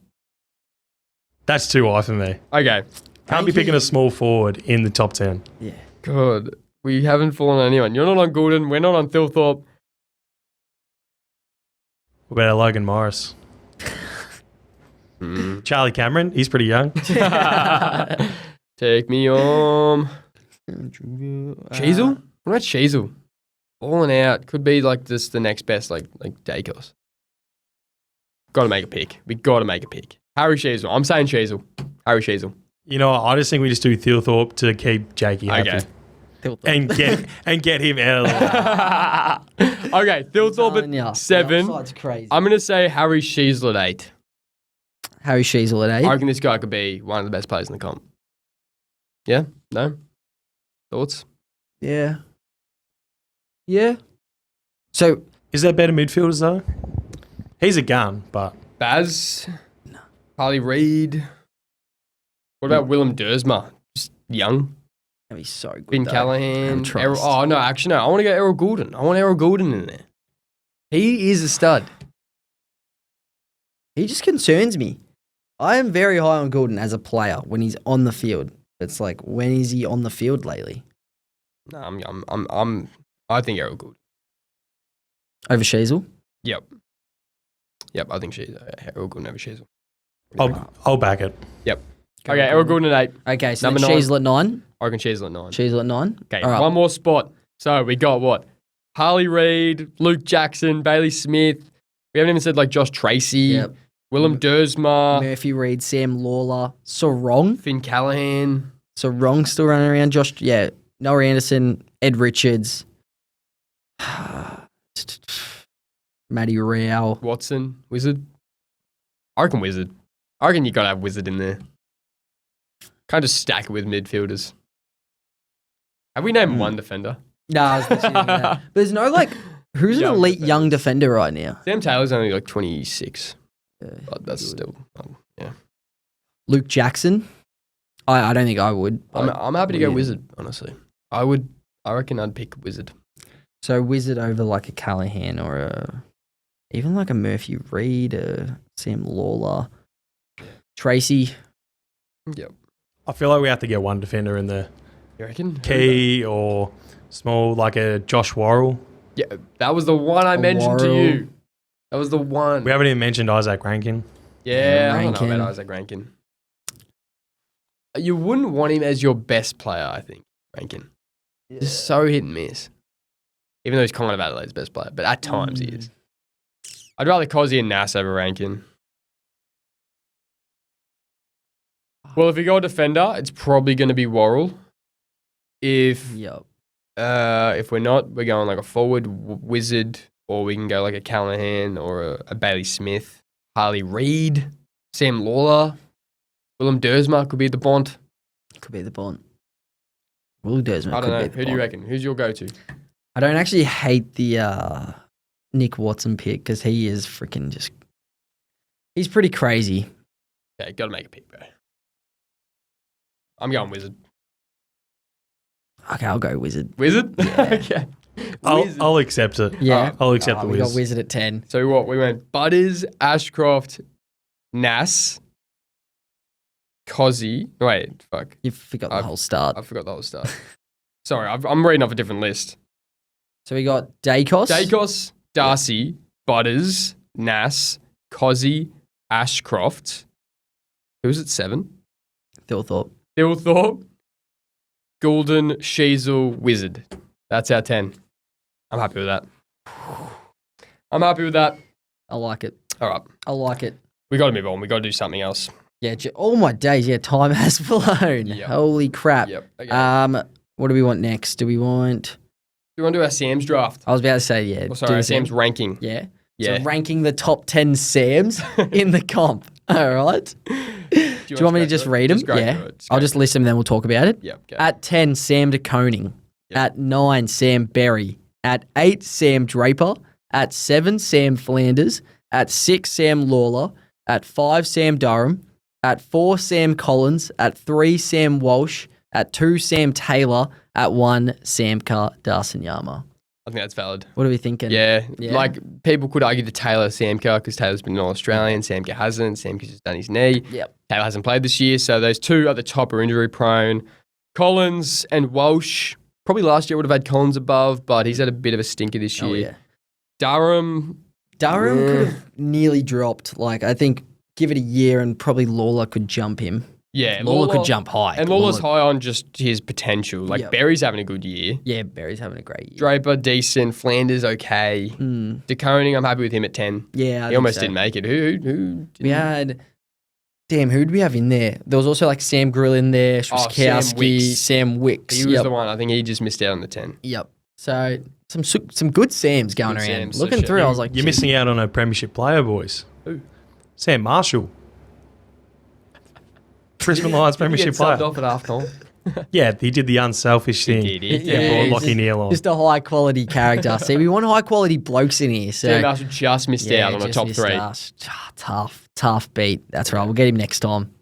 That's too high for me. Okay. Can't be picking a small forward in the top 10. Yeah. God, we haven't fallen on anyone. You're not on Goulden. We're not on Thilthorpe. What about Logan Morris? Charlie Cameron, he's pretty young. Take me on. Sheasel? What about Sheasel? Falling out. Could be like just the next best, like DAICOS. Got to make a pick. We got to make a pick. Harry Sheasel. I'm saying Sheasel. Harry Sheasel. You know, I just think we just do Thilthorpe to keep Jakey happy. Okay. And get him out of the way. Okay, Thilthorpe at 7. Crazy. I'm going to say Harry Sheasel at 8. Harry Sheasel at 8. I reckon this guy could be one of the best players in the comp. Yeah? No? Thoughts? Yeah. Yeah. So, Is there better midfielders, though? He's a gun, but... Baz? No. Harley Reid? What about Willem Dersma? Just young. that'd be so good. Ben though. Callahan. Trust. Errol, oh, no, actually, no. I want to go Errol Goulden. I want Errol Goulden in there. He is a stud. He just concerns me. I am very high on Goulden as a player when he's on the field. It's like, when is he on the field lately? No, I think Errol Goulden. Over Sheasel? Yep, I think Errol Goulden over Sheasel. I'll back it. Yep. Okay, Errol Goulden at 8. Okay, so Number then 9. Sheasel at 9. I reckon Sheasel at 9. Sheasel at 9. Okay, All right. one more spot. So we got what? Harley Reid, Luke Jackson, Bailey Smith. We haven't even said like Josh Tracy, Yep. Willem Dersma, Murphy Reid, Sam Lawler, Sarong. Finn Callahan. Sarong still running around. Noah Anderson, Ed Richards, Matty Rao. Watson, Wizard. I reckon Wizard. I reckon you got to have Wizard in there. Can't just stack it with midfielders. Have we named one defender? No, I was literally thinking that. But there's no who's an Young elite defenders. young defender right now? Sam Taylor's only like 26. Yeah, But that's still, yeah. Luke Jackson. I don't think I would. I'm happy to go Weird. Wizard, honestly. I reckon I'd pick Wizard. So Wizard over like a Callahan or a Even like a Murphy Reed, Sam Lawler, Tracy. Yep. I feel like we have to get one defender in there. You reckon? Key or small, like a Josh Worrell. Yeah, that was the one I mentioned to you. That was the one. We haven't even mentioned Isaac Rankin. Yeah, I don't know Rankin. about Isaac Rankin. You wouldn't want him as your best player, I think, Rankin. Just so hit and miss. Even though he's kind of Adelaide's best player, but at times he is. I'd rather Cozzy and Nass over Rankin. Well, if we go a defender, it's probably going to be Worrell. If Yep. if we're not, we're going like a forward wizard, or we can go like a Callahan or a Bailey Smith, Harley Reid, Sam Lawler, Willem Dersma could be the Bont. Could be the Bont. Will Dersma. I don't know. Be the Who do you Bont. reckon? Who's your go-to? I don't actually hate the Nick Watson pick because he is freaking just. He's pretty crazy. Okay, got to make a pick, bro. I'm going wizard. Okay, I'll go Wizard. Wizard? Yeah. Okay. Wizard. I'll accept it. Yeah. I'll accept the We got Wiz. Wizard at 10. So what? We went Butters, Ashcroft, Nass, Cozzy. Wait, fuck. You forgot the I've- whole start. I forgot the whole stuff. Sorry, I'm reading off a different list. So we got DAICOS. DAICOS, Darcy, Butters, Nass, Cozzy, Ashcroft. Who was it? 7? Thilthorpe. Thilthorpe, Goulden, Sheasel, Wizard. That's our 10. I'm happy with that. I'm happy with that. I like it. All right. I like it. We got to move on. We got to do something else. Yeah. Oh my days. Yeah. Time has flown. Yep. Holy crap. Yep. Okay. What do we want next? Do we want? Do you want to do our Sam's draft? I was about to say yeah. Oh, do sorry, the our Sam- Sam's ranking. Yeah. Yeah. So ranking the top 10 Sams in the comp. All right. Do you want me to just read them? Yeah. I'll just list them, then we'll talk about it. Yep. Okay. At 10, Sam de Koning. Yep. At 9, Sam Berry. At 8, Sam Draper. At 7, Sam Flanders. At 6, Sam Lawler. At 5, Sam Durham. At 4, Sam Collins. At 3, Sam Walsh. At 2, Sam Taylor. At 1, Samka Darsanyama. I think that's valid. What are we thinking? Yeah. Yeah. Like, people could argue to Taylor Samka because Taylor's been an All-Australian. Samka hasn't. Samka's just done his knee. Yep. Taylor hasn't played this year, so those two at the top are injury prone. Collins and Walsh, probably last year would have had Collins above, but he's had a bit of a stinker this year. Oh, yeah. Durham, Durham could have nearly dropped. Like, I think give it a year and probably Lawler could jump him. yeah. Lawler could jump high. And Lawler's high on just his potential. Like, Yep. Barry's having a good year. Yeah, Berry's having a great year. Draper, decent. Flanders, okay. Mm, De Koning, I'm happy with him at 10. yeah, I He almost think so. didn't make it. Who didn't? We had, damn, who did we have in there? There was also like Sam Grill in there, Sam Schwarzkowski, Wicks. Sam Wicks. He was Yep. the one. I think he just missed out on the 10. Yep. So some good Sams going Good around. Sams, Looking so through, shit. I was like, You're missing out on a premiership player, boys. Who? Sam Marshall. Brisbane Lions premiership Subbed player. off at half time. Yeah, he did the unselfish thing. He did. Yeah, And brought he's Lockie Neal on. just a high quality character. See, we want high quality blokes in here. So Sam Marshall just missed out on a just top missed 3. out. Tough beat. That's right. We'll get him next time.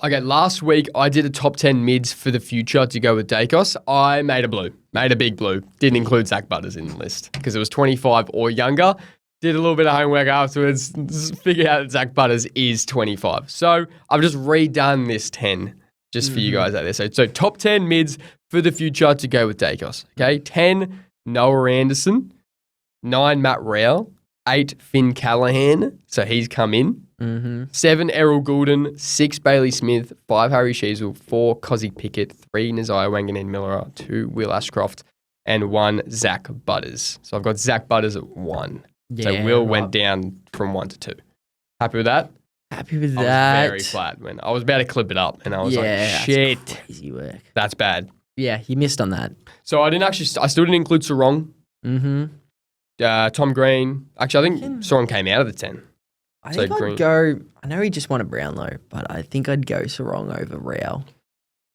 Okay, last week I did a top 10 mids for the future to go with DAICOS. I made a big blue. Didn't include Zach Butters in the list because it was 25 or younger. Did a little bit of homework afterwards, figured out that Zach Butters is 25. So I've just redone this 10 just for you guys out there. So top 10 mids for the future to go with DAICOS. Okay, 10, Noah Anderson. 9, Matt Rowell. 8, Finn Callahan. So he's come in. Mm-hmm. 7, Errol Goulden. 6, Bailey Smith. 5, Harry Sheasel. 4, Cozzy Pickett. 3, Naziah Wanganeen Miller. 2, Will Ashcroft. And 1, Zach Butters. So I've got Zach Butters at 1. So Will went down from 1 to 2. Happy with that? Happy with I that. was very flat when I was about to clip it up and I was Yeah, like, shit, that's crazy work. that's bad. Yeah, you missed on that. So I still didn't include Sarong, Mm-hmm. Tom Green. Actually, I think Sarong came out of the 10. I So think Green- I'd go. I know he just won a Brownlow, but I think I'd go Sarong over Rao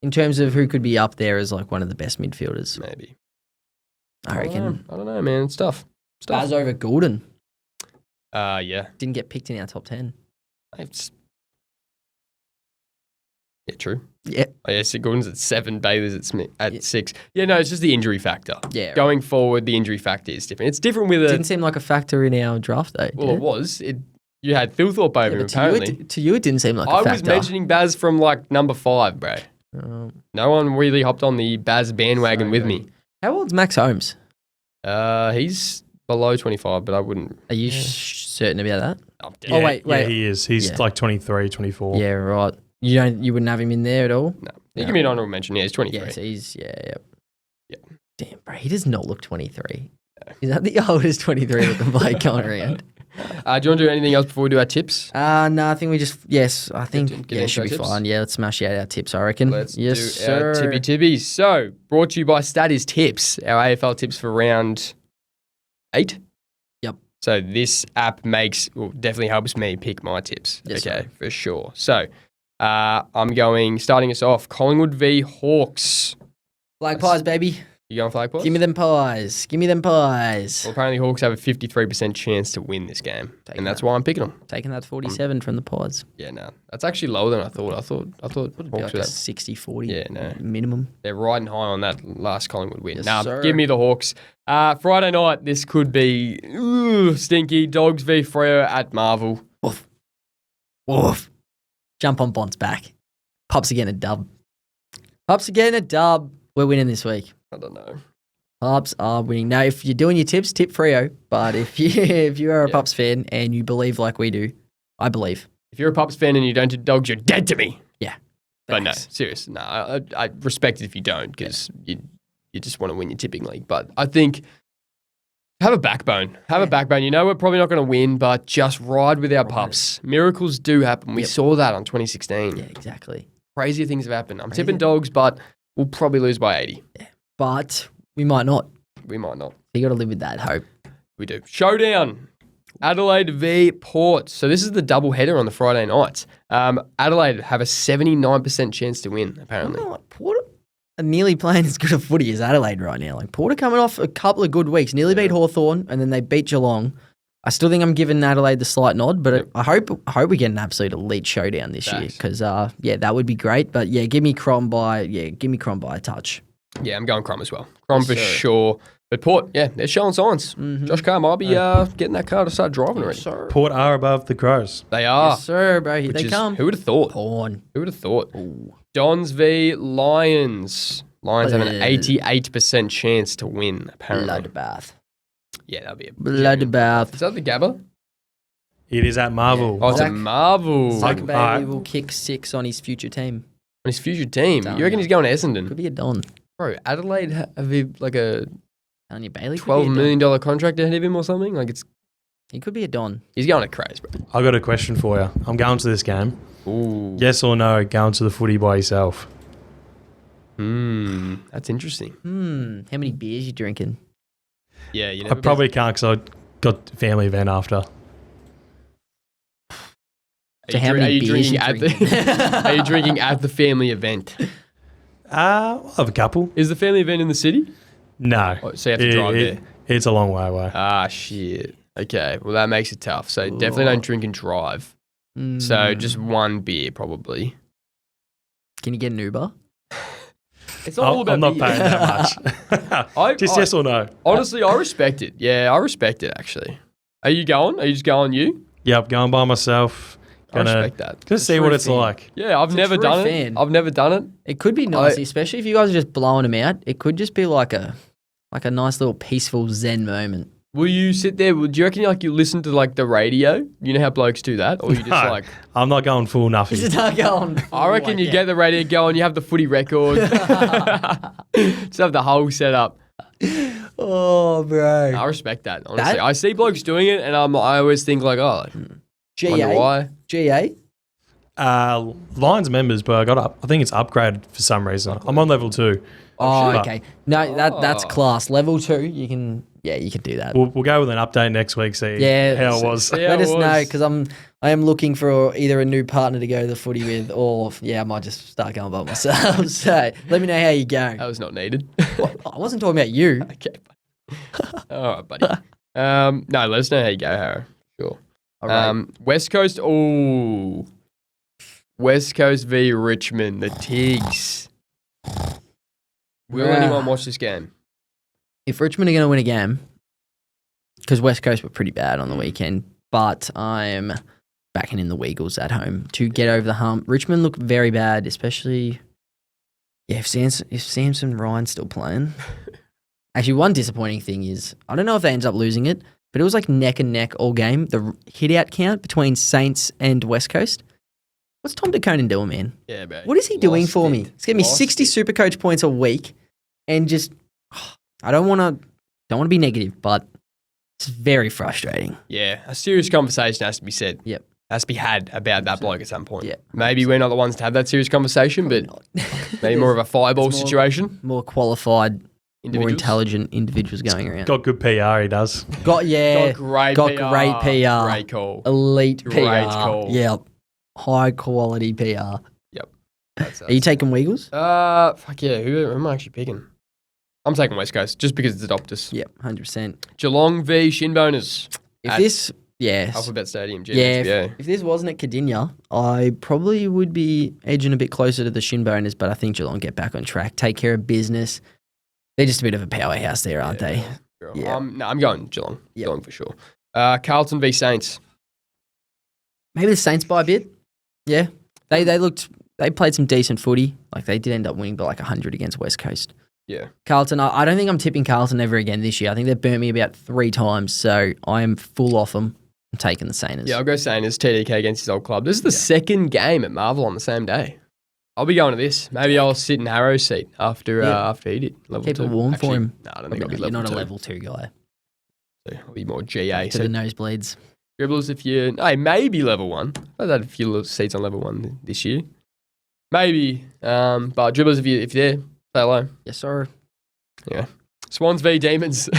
in terms of who could be up there as like one of the best midfielders. Maybe. I reckon. I don't know, man. It's tough. Baz over Goulden Yeah. didn't get picked in our top 10. It's Yeah, true. Yeah. Oh, yeah, St Gordon's at 7, Baylor's at 6. Yeah, no, it's just the injury factor. Yeah. Going forward, the injury factor is different. It's different with Didn't seem like a factor in our draft day. Well, it was. You had Thilthorpe over him, apparently. To you, it didn't seem like a I factor. was mentioning Baz from number 5, bro. No one really hopped on the Baz bandwagon with me. How old's Max Holmes? He's below 25, but I wouldn't. Are you certain about that? Yeah, wait. Yeah, he is. He's like 23, 24. Yeah, right. You wouldn't have him in there at all? No. He can be an honourable mention. Yeah, he's 23. Yes, he's, Yeah. Damn, bro, he does not look 23. Is that the oldest 23 looking bloke going around? Do you want to do anything else before we do our tips? No, I think we just, I think Get it should be tips? fine. Yeah, let's smash out our tips, I reckon. Let's yes, do sir. our tippy-tippies. So, brought to you by Statties Tips, our AFL tips for round 8. Yep. So, this app definitely helps me pick my tips. Yes, okay, sir. for sure. So, I'm starting us off, Collingwood v Hawks. Flag pies, baby. You going flag pies? Give me them pies. Well, apparently Hawks have a 53% chance to win this game, and that's why I'm picking them. Taking that 47 from the pies. Yeah, no, that's actually lower than I thought. I thought Would be Hawks like a would 60-40 Yeah, no. minimum. They're riding high on that last Collingwood win. Yes, sir. Give me the Hawks. Friday night, this could be stinky. Dogs v Freo at Marvel. Woof. Jump on Bond's back. Pups are getting a dub. We're winning this week. I don't know. Pups are winning. Now, if you're doing your tips, tip Freo. But if you are a Pups fan and you believe like we do, I believe. If you're a Pups fan and you don't do Dogs, you're dead to me. Yeah. But no, Thanks. serious. No, I respect it if you don't because you just want to win your tipping league. But I think have a backbone. Have a backbone. You know we're probably not going to win, but just ride with our Pups. Miracles do happen. We saw that on 2016. Yeah, exactly. Crazier things have happened. I'm tipping Dogs, but we'll probably lose by 80. Yeah. But we might not. We might not. You got to live with that hope. We do. Showdown. Adelaide v Port. So this is the double header on the Friday nights. Adelaide have a 79% chance to win, apparently. You know what? Port are nearly playing as good a footy as Adelaide right now. Like Port are coming off a couple of good weeks. Nearly beat Hawthorn and then they beat Geelong. I still think I'm giving Adelaide the slight nod, but I hope we get an absolute elite showdown this year because that would be great. But give me Crom by a touch. Yeah, I'm going Crom as well. Crom for sure. But Port, they're showing signs. Mm-hmm. Josh Carr might be getting that car to start driving already. Sir. Port are above the Crows. They are. Yes, sir, bro. Here they come. Who would have thought? Porn. Who would have thought? Dons v Lions. Lions have an 88% chance to win, apparently. Bloodbath. Yeah, that'll be a Bloodbath. Is that the Gabba? It is at Marvel. Oh, it's a Marvel. Zach On Bailey will kick 6 on his future team. his future team. You reckon he's going to Essendon? Could be a Don. Bro, Adelaide have like a Tanya Bailey. $12 million contract ahead of him or something. Like He could be a Don. he's going to craze, bro. I got a question for you. I'm going to this game. Ooh. Yes or no, going to the footy by yourself? That's interesting. How many beers you drinking? Yeah, you I never probably can't because I got family event after. So how many beers you drinking? Are you drinking at the family event? I'll have a couple. Is the family event in the city? No. Oh, so you have to drive there. It's a long way away. Ah, shit. Okay, well that makes it tough. So definitely don't drink and drive. So just one beer probably. Can you get an Uber? It's not all about I'm not beer. paying that much. Just yes or no. Honestly, I respect it. Yeah, I respect it actually. Are you going? Are you just going you? Yep, going by myself. I respect that. Gonna see what it's like. Yeah, I've never done it. I've never done it. It could be nice, especially if you guys are just blowing them out. It could just be like a nice little peaceful Zen moment. Will you sit there? Do you reckon you listen to like the radio? You know how blokes do that, or you just No, like? I'm not going full nothing. This is not going. I reckon you get the radio going. You have the footy record. Just have the whole setup. Oh, bro. I respect that. Honestly, I see blokes doing it, and I always think like, oh, wonder why. GA? Lions members, but I think it's upgraded for some reason. I'm on level 2. Oh, okay. No, that's class. Level 2, you can do that. We'll go with an update next week, see how it was. Yeah, Let us know because I am looking for either a new partner to go to the footy with, or I might just start going by myself. So let me know how you go. That was not needed. I wasn't talking about you. Okay. All right, buddy. No, let us know how you go, Harrow. Sure. All right. West Coast. Oh, West Coast v Richmond, the Tigs. Will anyone watch this game? If Richmond are going to win a game, because West Coast were pretty bad on the weekend, but I'm backing in the Weagles at home to get over the hump. Richmond look very bad, especially if Samson Ryan's still playing. Actually, one disappointing thing is, I don't know if they ends up losing it, but it was like neck and neck all game. The hit-out count between Saints and West Coast. What's Tom DeConan doing, man? Yeah, bro. What is he doing for me? He's giving me 60 Supercoach points a week, and just I don't want to be negative, but it's very frustrating. Yeah, a serious conversation has to be said. Yep. Has to be had about that bloke at some point. Yeah. Maybe we're not the ones to have that serious conversation, but maybe more of a fireball situation. More qualified, more Individuals. intelligent individuals going around. Got good PR, he does. Got great got PR. great PR. Great call. Elite Great PR. call. Yep. High quality PR. Yep. Are you taking Weagles? Fuck yeah. Who am I actually picking? I'm taking West Coast just because it's Adoptus. Yep, 100%. Geelong v Shinboners. If this, yes. Alphabet Stadium, Yeah, if this wasn't at Cadinia, I probably would be edging a bit closer to the Shinboners, but I think Geelong get back on track, take care of business. They're just a bit of a powerhouse there, aren't they? Yeah. I'm going Geelong. Yep. Geelong for sure. Carlton v Saints. Maybe the Saints by a bit. Yeah. They played some decent footy. Like they did end up winning by like 100 against West Coast. Yeah. Carlton, I don't think I'm tipping Carlton ever again this year. I think they've burnt me about 3 times, so I am full off them. I'm taking the Saints. Yeah, I'll go Saints. TDK against his old club. This is the second game at Marvel on the same day. I'll be going to this. Maybe I'll sit in Harrow's seat after he did level Keep 2. it warm Actually, for him. No, I don't think I'll be level 2. You're not a level 2 guy. So I'll be more GA. To the nosebleeds. Dribblers if you... Hey, maybe level 1. I've had a few little seats on level 1 this year. Maybe. But dribblers if you're there, say hello. Yes, sir. Yeah. Swans v Demons.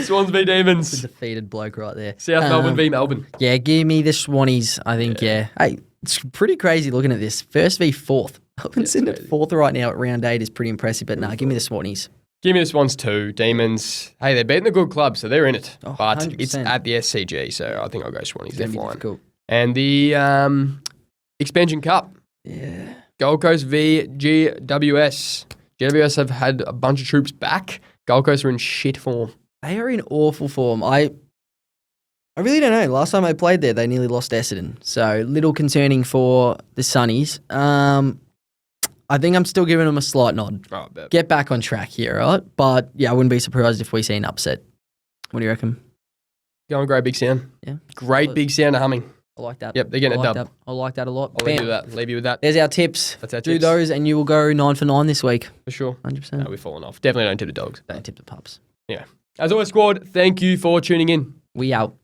Swans v The Demons. defeated bloke right there. South Melbourne v Melbourne. Yeah, give me the Swannies, I think, yeah. Hey, it's pretty crazy looking at this. First v fourth. Melbourne sitting at fourth right now at round 8 is pretty impressive, but nah, give me the Swannies. Give me the Swans too. Demons. Hey, they're beating the good club, so they're in it. Oh, but 100%. it's at the SCG, so I think I'll go Swannies. They're flying. Cool. And the Expansion Cup. Yeah. Gold Coast v GWS. GWS have had a bunch of troops back. Gold Coast are in shit form. They are in awful form. I really don't know. Last time I played there, they nearly lost Essendon. So, little concerning for the Sunnies. I think I'm still giving them a slight nod. Oh, I bet. Get back on track here, right? But, yeah, I wouldn't be surprised if we see an upset. What do you reckon? Going great big sound. Yeah. Great big sound of humming. I like that. Yep, they're getting a dub. I like that a lot. I'll leave you with that. There's our tips. That's our Do tips. those and you will go 9 for 9 this week. For sure. 100%. No, we've fallen off. Definitely don't tip the dogs. Don't tip the pups. Yeah. As always, squad, thank you for tuning in. We out.